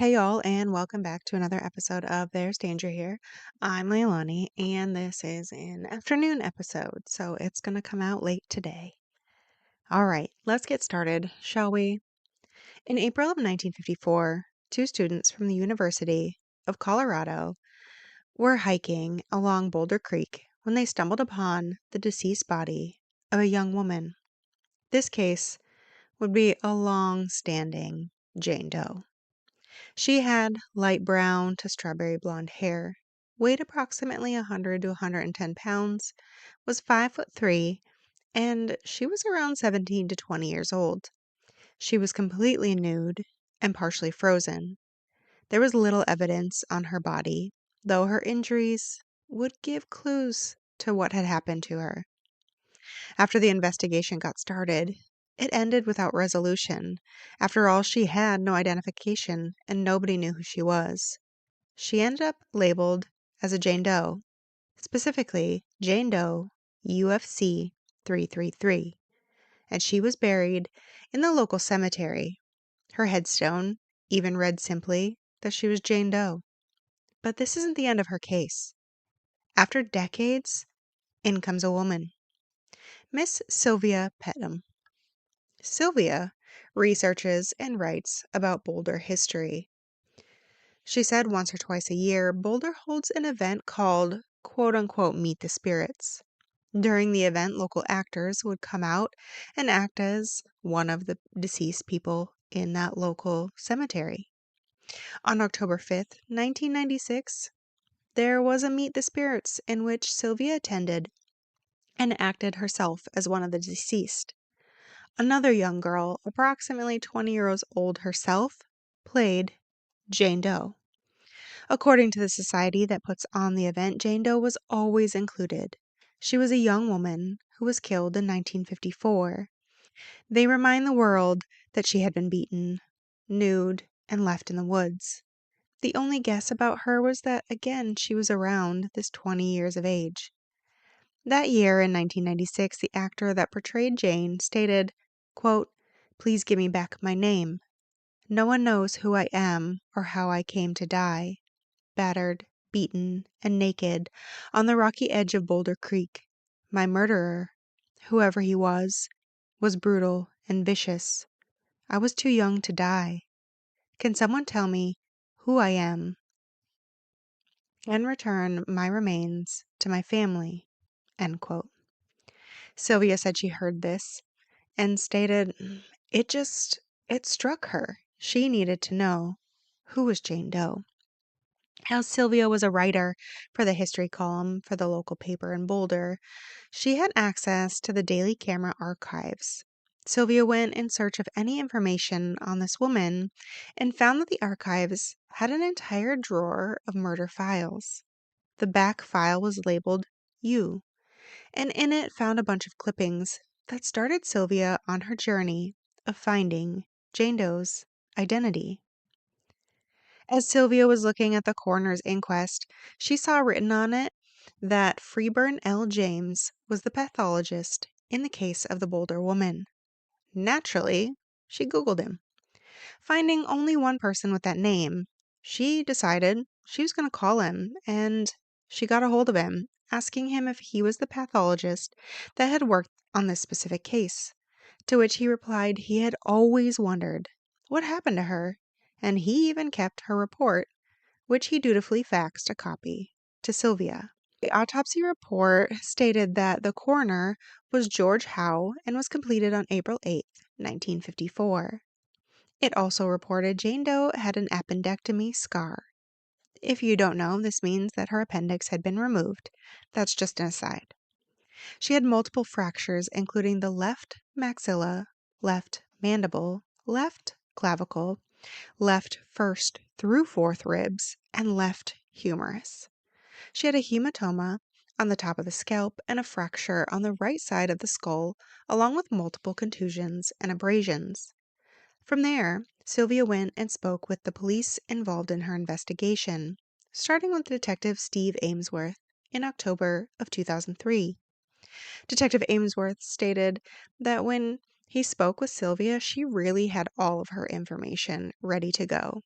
Hey y'all, and welcome back to another episode of There's Danger Here. I'm Leilani, and this is an afternoon episode, so it's going to come out late today. All right, let's get started, shall we? In April of 1954, two students from the University of Colorado were hiking along Boulder Creek when they stumbled upon the deceased body of a young woman. This case would be a long-standing Jane Doe. She had light brown to strawberry blonde hair, weighed approximately 100 to 110 pounds, was 5'3", and she was around 17 to 20 years old. She was completely nude and partially frozen. There was little evidence on her body, though her injuries would give clues to what had happened to her. After the investigation got started, it ended without resolution. After all, she had no identification, and nobody knew who she was. She ended up labeled as a Jane Doe, specifically Jane Doe UFC 333, and she was buried in the local cemetery. Her headstone even read simply that she was Jane Doe. But this isn't the end of her case. After decades, in comes a woman, Miss Silvia Pettam. Silvia researches and writes about Boulder history. She said once or twice a year, Boulder holds an event called quote-unquote Meet the Spirits. During the event, local actors would come out and act as one of the deceased people in that local cemetery. On October 5th, 1996, there was a Meet the Spirits in which Silvia attended and acted herself as one of the deceased. Another young girl, approximately 20 years old herself, played Jane Doe. According to the society that puts on the event, Jane Doe was always included. She was a young woman who was killed in 1954. They remind the world that she had been beaten, nude, and left in the woods. The only guess about her was that, again, she was around this 20 years of age. That year, in 1996, the actor that portrayed Jane stated, quote, "Please give me back my name. No one knows who I am or how I came to die. Battered, beaten, and naked on the rocky edge of Boulder Creek. My murderer, whoever he was brutal and vicious. I was too young to die. Can someone tell me who I am and return my remains to my family?" End quote. Sylvia said she heard this and stated it struck her. She needed to know who was Jane Doe. How Sylvia was a writer for the history column for the local paper in Boulder, she had access to the daily camera archives. Sylvia went in search of any information on this woman and found that the archives had an entire drawer of murder files. The back file was labeled You, and in it found a bunch of clippings that started Sylvia on her journey of finding Jane Doe's identity. As Sylvia was looking at the coroner's inquest, she saw written on it that Freeburn L. James was the pathologist in the case of the Boulder woman. Naturally, she Googled him. Finding only one person with that name, she decided she was going to call him, and she got a hold of him, asking him if he was the pathologist that had worked on this specific case, to which he replied he had always wondered what happened to her, and he even kept her report, which he dutifully faxed a copy to Sylvia. The autopsy report stated that the coroner was George Howe and was completed on April 8, 1954. It also reported Jane Doe had an appendectomy scar. If you don't know, this means that her appendix had been removed. That's just an aside. She had multiple fractures, including the left maxilla, left mandible, left clavicle, left first through fourth ribs, and left humerus. She had a hematoma on the top of the scalp and a fracture on the right side of the skull, along with multiple contusions and abrasions. From there, Sylvia went and spoke with the police involved in her investigation, starting with Detective Steve Amesworth in October of 2003. Detective Amesworth stated that when he spoke with Sylvia, she really had all of her information ready to go.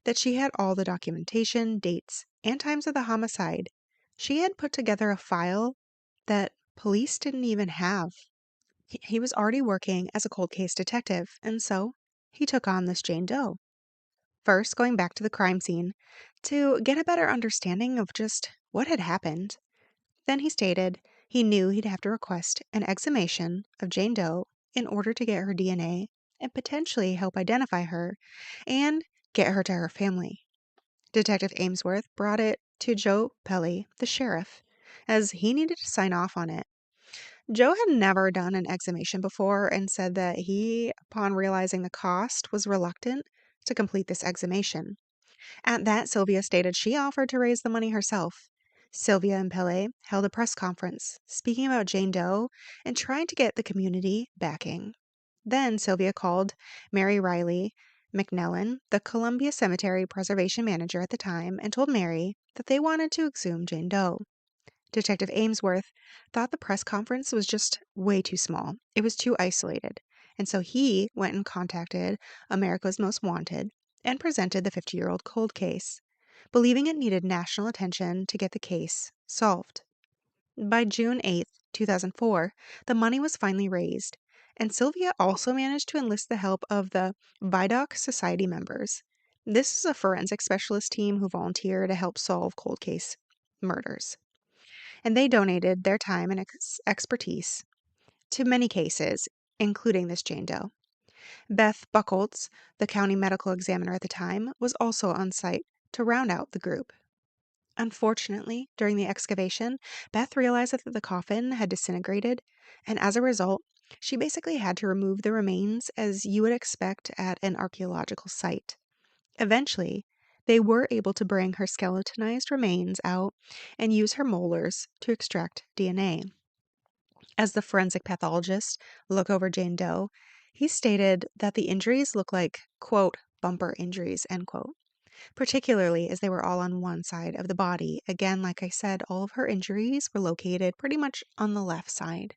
that she had all the documentation, dates, and times of the homicide. She had put together a file that police didn't even have. He was already working as a cold case detective, and so he took on this Jane Doe. First, going back to the crime scene to get a better understanding of just what had happened. Then he stated he knew he'd have to request an exhumation of Jane Doe in order to get her DNA and potentially help identify her and get her to her family. Detective Amesworth brought it to Joe Pelly, the sheriff, as he needed to sign off on it. Joe had never done an exhumation before and said that he, upon realizing the cost, was reluctant to complete this exhumation. At that, Silvia stated she offered to raise the money herself. Silvia and Pele held a press conference, speaking about Jane Doe and trying to get the community backing. Then Silvia called Mary Riley McNellan, the Columbia Cemetery preservation manager at the time, and told Mary that they wanted to exhume Jane Doe. Detective Amesworth thought the press conference was just way too small. It was too isolated. And so he went and contacted America's Most Wanted and presented the 50-year-old cold case, believing it needed national attention to get the case solved. By June 8th, 2004, the money was finally raised, and Sylvia also managed to enlist the help of the Vidocq Society members. This is a forensic specialist team who volunteer to help solve cold case murders, and they donated their time and expertise to many cases, including this Jane Doe. Beth Buchholz, the county medical examiner at the time, was also on site to round out the group. Unfortunately, during the excavation, Beth realized that the coffin had disintegrated, and as a result, she basically had to remove the remains as you would expect at an archaeological site. Eventually, they were able to bring her skeletonized remains out and use her molars to extract DNA. As the forensic pathologist looked over Jane Doe, he stated that the injuries look like, quote, bumper injuries, end quote, particularly as they were all on one side of the body. Again, like I said, all of her injuries were located pretty much on the left side.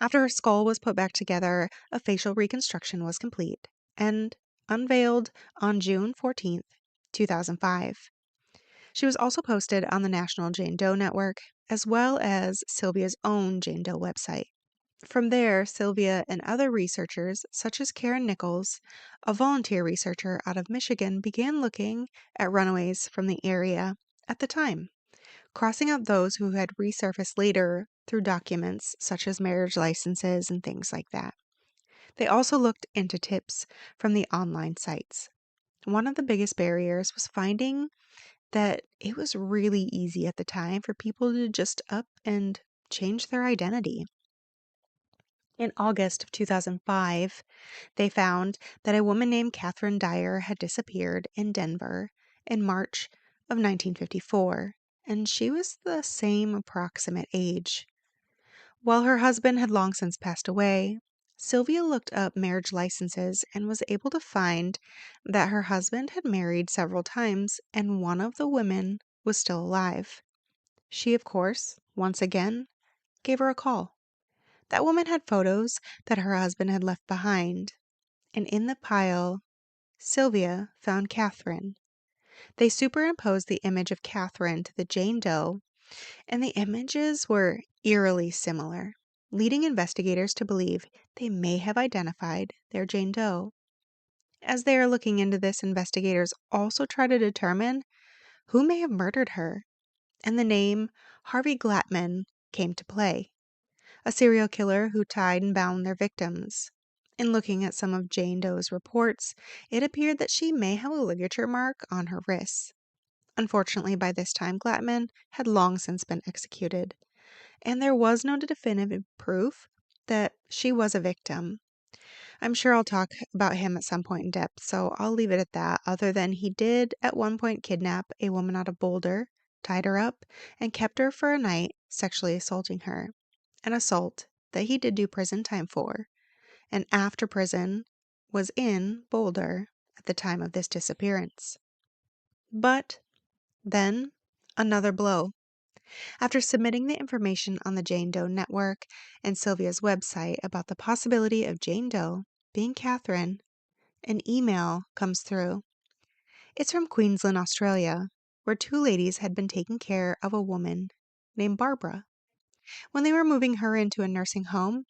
After her skull was put back together, a facial reconstruction was complete and unveiled on June 14th, 2005. She was also posted on the National Jane Doe Network, as well as Sylvia's own Jane Doe website. From there, Silvia and other researchers, such as Karen Nichols, a volunteer researcher out of Michigan, began looking at runaways from the area at the time, crossing out those who had resurfaced later through documents such as marriage licenses and things like that. They also looked into tips from the online sites. One of the biggest barriers was finding that it was really easy at the time for people to just up and change their identity. In August of 2005, they found that a woman named Catherine Dyer had disappeared in Denver in March of 1954, and she was the same approximate age. While her husband had long since passed away, Sylvia looked up marriage licenses and was able to find that her husband had married several times and one of the women was still alive. She, of course, once again, gave her a call. That woman had photos that her husband had left behind, and in the pile, Sylvia found Catherine. They superimposed the image of Catherine to the Jane Doe, and the images were eerily similar, leading investigators to believe they may have identified their Jane Doe. As they are looking into this, investigators also try to determine who may have murdered her, and the name Harvey Glatman came to play, a serial killer who tied and bound their victims. In looking at some of Jane Doe's reports, it appeared that she may have a ligature mark on her wrists. Unfortunately, by this time, Glatman had long since been executed, and there was no definitive proof that she was a victim. I'm sure I'll talk about him at some point in depth, so I'll leave it at that, other than he did at one point kidnap a woman out of Boulder, tied her up, and kept her for a night, sexually assaulting her. An assault that he did do prison time for, and after prison was in Boulder at the time of this disappearance. But then, another blow. After submitting the information on the Jane Doe network and Sylvia's website about the possibility of Jane Doe being Catherine, an email comes through. It's from Queensland, Australia, where two ladies had been taking care of a woman named Barbara. When they were moving her into a nursing home,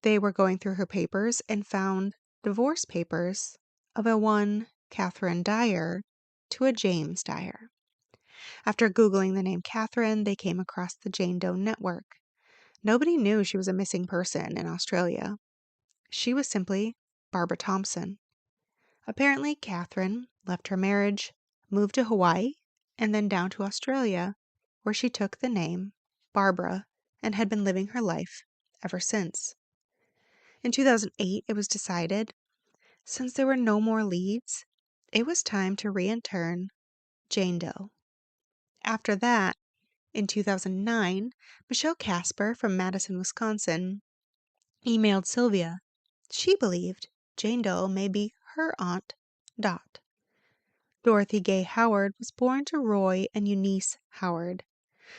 they were going through her papers and found divorce papers of a one Catherine Dyer to a James Dyer. After Googling the name Catherine, they came across the Jane Doe network. Nobody knew she was a missing person in Australia. She was simply Barbara Thompson. Apparently, Catherine left her marriage, moved to Hawaii, and then down to Australia, where she took the name Barbara and had been living her life ever since. In 2008, it was decided, since there were no more leads, it was time to reintern Jane Doe. After that, in 2009, Michelle Casper from Madison, Wisconsin, emailed Silvia. She believed Jane Doe may be her aunt, Dot. Dorothy Gay Howard was born to Roy and Eunice Howard.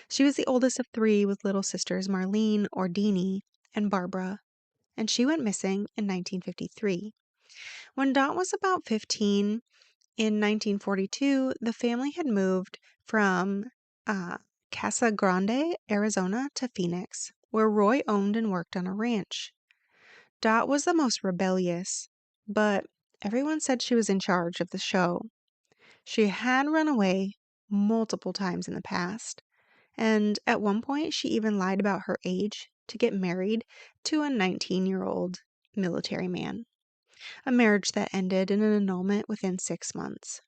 She was the oldest of three with little sisters Marlene or Deanie and Barbara, and she went missing in 1953. When Dot was about 15, in 1942, the family had moved from Casa Grande, Arizona to Phoenix, where Roy owned and worked on a ranch. Dot was the most rebellious, but everyone said she was in charge of the show. She had run away multiple times in the past, and at one point she even lied about her age to get married to a 19-year-old military man, a marriage that ended in an annulment within 6 months.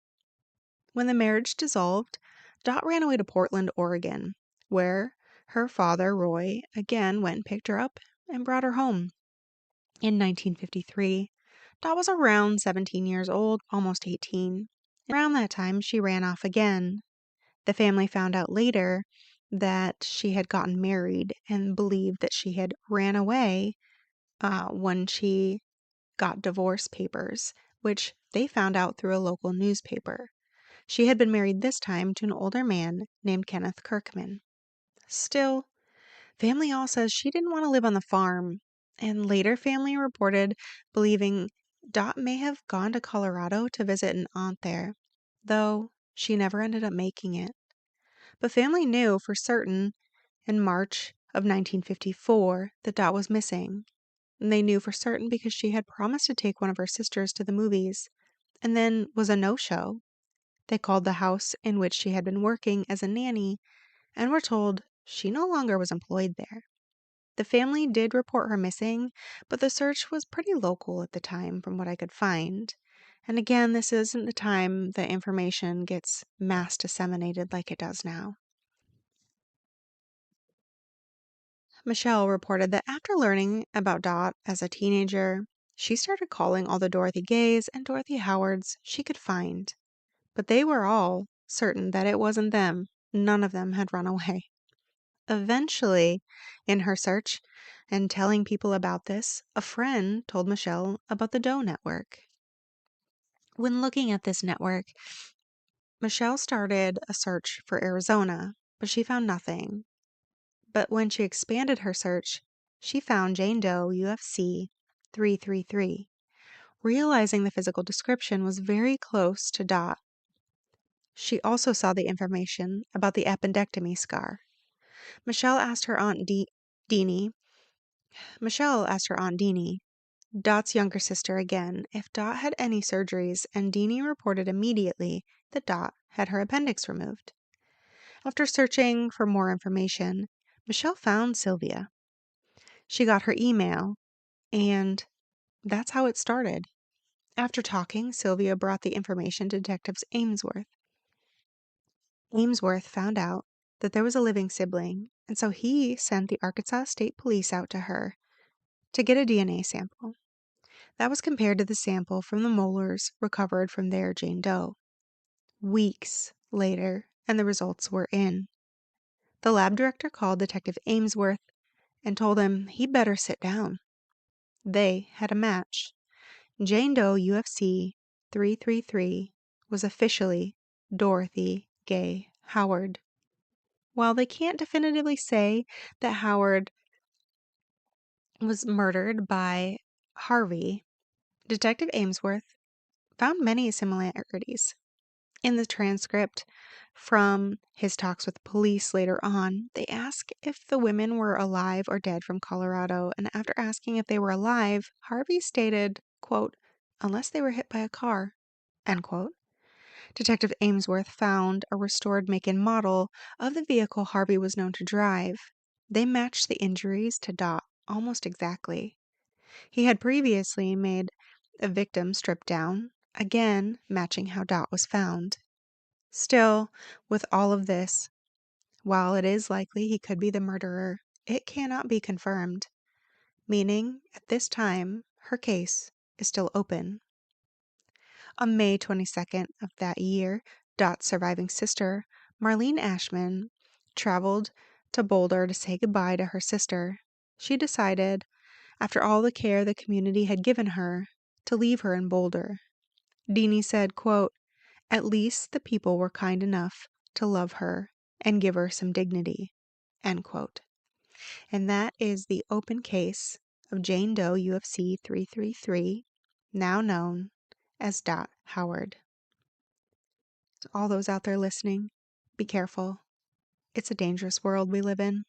When the marriage dissolved, Dot ran away to Portland, Oregon, where her father, Roy, again went and picked her up and brought her home. In 1953, Dot was around 17 years old, almost 18. Around that time, she ran off again. The family found out later that she had gotten married and believed that she had ran away when she got divorce papers, which they found out through a local newspaper. She had been married this time to an older man named Kenneth Kirkman. Still, family all says she didn't want to live on the farm, and later family reported believing Dot may have gone to Colorado to visit an aunt there, though she never ended up making it. But family knew for certain in March of 1954 that Dot was missing. And they knew for certain because she had promised to take one of her sisters to the movies and then was a no-show. They called the house in which she had been working as a nanny and were told she no longer was employed there. The family did report her missing, but the search was pretty local at the time from what I could find. And again, this isn't the time that information gets mass disseminated like it does now. Michelle reported that after learning about Dot as a teenager, she started calling all the Dorothy Gays and Dorothy Howards she could find. But they were all certain that it wasn't them. None of them had run away. Eventually, in her search and telling people about this, a friend told Michelle about the Doe network. When looking at this network, Michelle started a search for Arizona, but she found nothing. But when she expanded her search, she found Jane Doe UFC 333, realizing the physical description was very close to Dot. She also saw the information about the appendectomy scar. Michelle asked her Aunt Deanie, Dot's younger sister again, if Dot had any surgeries, and Deanie reported immediately that Dot had her appendix removed. After searching for more information, Michelle found Silvia. She got her email, and that's how it started. After talking, Silvia brought the information to Detectives Ainsworth. Ainsworth found out that there was a living sibling, and so he sent the Arkansas State Police out to her to get a DNA sample. That was compared to the sample from the molars recovered from their Jane Doe. Weeks later, and the results were in. The lab director called Detective Ainsworth and told him he better sit down. They had a match. Jane Doe UFC 333 was officially Dorothy Gay Howard. While they can't definitively say that Howard was murdered by Harvey, Detective Ainsworth found many similarities. In the transcript from his talks with police later on, they ask if the women were alive or dead from Colorado, and after asking if they were alive, Harvey stated, quote, "unless they were hit by a car," end quote. Detective Ainsworth found a restored make and model of the vehicle Harvey was known to drive. They matched the injuries to Dot almost exactly. He had previously made a victim strip down, again matching how Dot was found. Still, with all of this, while it is likely he could be the murderer, it cannot be confirmed, meaning at this time her case is still open. On May 22nd of that year, Dot's surviving sister, Marlene Ashman, traveled to Boulder to say goodbye to her sister. She decided, after all the care the community had given her, to leave her in Boulder. Deanie said, quote, "At least the people were kind enough to love her and give her some dignity," end quote. And that is the open case of Jane Doe UFC 333, now known as Dot Howard. To all those out there listening, be careful. It's a dangerous world we live in.